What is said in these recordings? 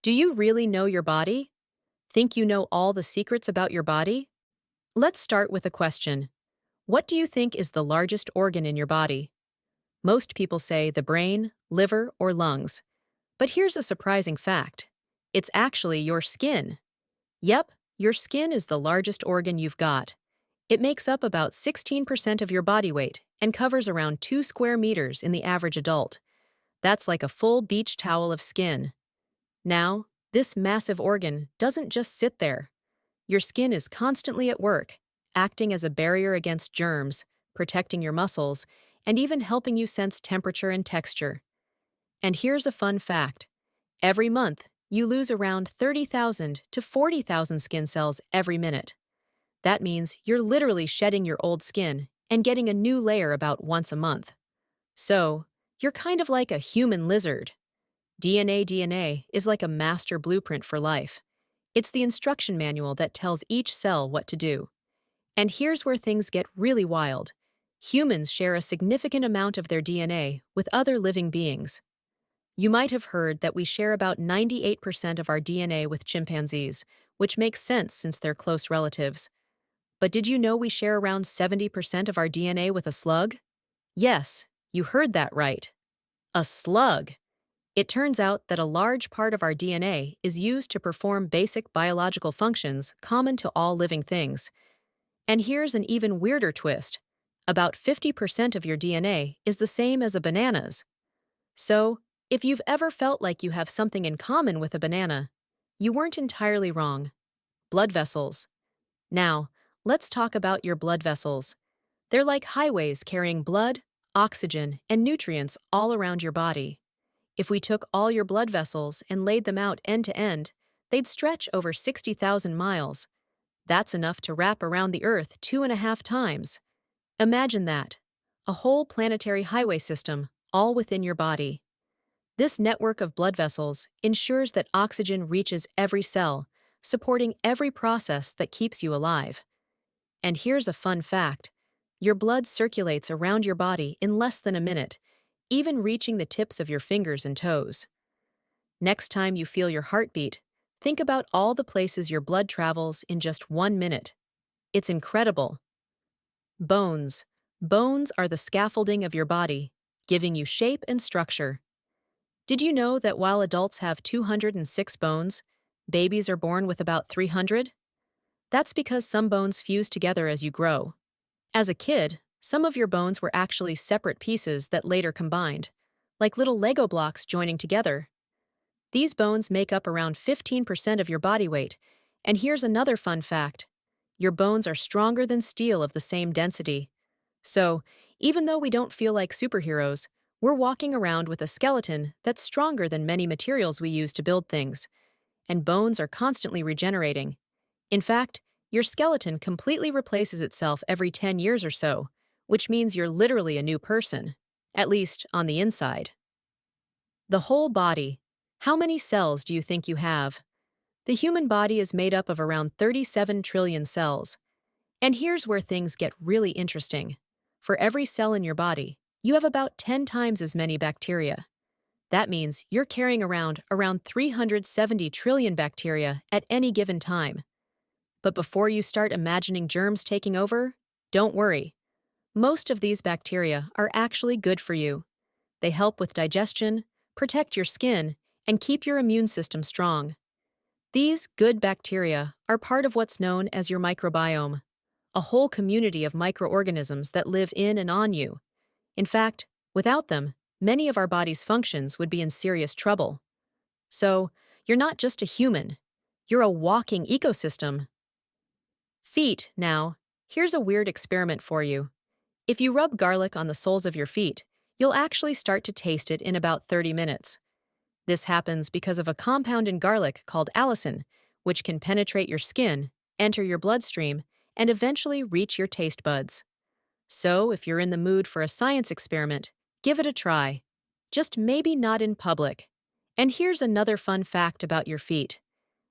Do you really know your body? Think you know all the secrets about your body? Let's start with a question. What do you think is the largest organ in your body? Most people say the brain, liver, or lungs. But here's a surprising fact. It's actually your skin. Yep, your skin is the largest organ you've got. It makes up about 16% of your body weight and covers around 2 square meters in the average adult. That's like a full beach towel of skin. Now, this massive organ doesn't just sit there. Your skin is constantly at work, acting as a barrier against germs, protecting your muscles, and even helping you sense temperature and texture. And here's a fun fact. Every month, you lose around 30,000 to 40,000 skin cells every minute. That means you're literally shedding your old skin and getting a new layer about once a month. So, you're kind of like a human lizard. DNA is like a master blueprint for life. It's the instruction manual that tells each cell what to do. And here's where things get really wild. Humans share a significant amount of their DNA with other living beings. You might have heard that we share about 98% of our DNA with chimpanzees, which makes sense since they're close relatives. But did you know we share around 70% of our DNA with a slug? Yes, you heard that right. A slug! It turns out that a large part of our DNA is used to perform basic biological functions common to all living things. And here's an even weirder twist. About 50% of your DNA is the same as a banana's. So, if you've ever felt like you have something in common with a banana, you weren't entirely wrong. Blood vessels. Now, let's talk about your blood vessels. They're like highways carrying blood, oxygen, and nutrients all around your body. If we took all your blood vessels and laid them out end to end, they'd stretch over 60,000 miles. That's enough to wrap around the Earth 2.5 times. Imagine that. A whole planetary highway system, all within your body. This network of blood vessels ensures that oxygen reaches every cell, supporting every process that keeps you alive. And here's a fun fact. Your blood circulates around your body in less than a minute, even reaching the tips of your fingers and toes. Next time you feel your heartbeat, think about all the places your blood travels in just 1 minute. It's incredible. Bones. Bones are the scaffolding of your body, giving you shape and structure. Did you know that while adults have 206 bones, babies are born with about 300? That's because some bones fuse together as you grow. As a kid, some of your bones were actually separate pieces that later combined, like little Lego blocks joining together. These bones make up around 15% of your body weight, and here's another fun fact. Your bones are stronger than steel of the same density. So, even though we don't feel like superheroes, we're walking around with a skeleton that's stronger than many materials we use to build things. And bones are constantly regenerating. In fact, your skeleton completely replaces itself every 10 years or so, which means you're literally a new person, at least on the inside. The whole body. How many cells do you think you have? The human body is made up of around 37 trillion cells. And here's where things get really interesting. For every cell in your body, you have about 10 times as many bacteria. That means you're carrying around 370 trillion bacteria at any given time. But before you start imagining germs taking over, don't worry. Most of these bacteria are actually good for you. They help with digestion, protect your skin, and keep your immune system strong. These good bacteria are part of what's known as your microbiome, a whole community of microorganisms that live in and on you. In fact, without them, many of our body's functions would be in serious trouble. So, you're not just a human, you're a walking ecosystem. Feet, now. Here's a weird experiment for you. If you rub garlic on the soles of your feet, you'll actually start to taste it in about 30 minutes. This happens because of a compound in garlic called allicin, which can penetrate your skin, enter your bloodstream, and eventually reach your taste buds. So, if you're in the mood for a science experiment, give it a try. Just maybe not in public. And here's another fun fact about your feet.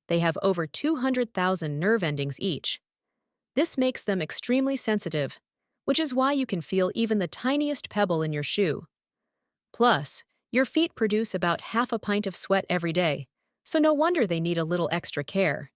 They have over 200,000 nerve endings each. This makes them extremely sensitive, which is why you can feel even the tiniest pebble in your shoe. Plus, your feet produce about half a pint of sweat every day, So no wonder they need a little extra care.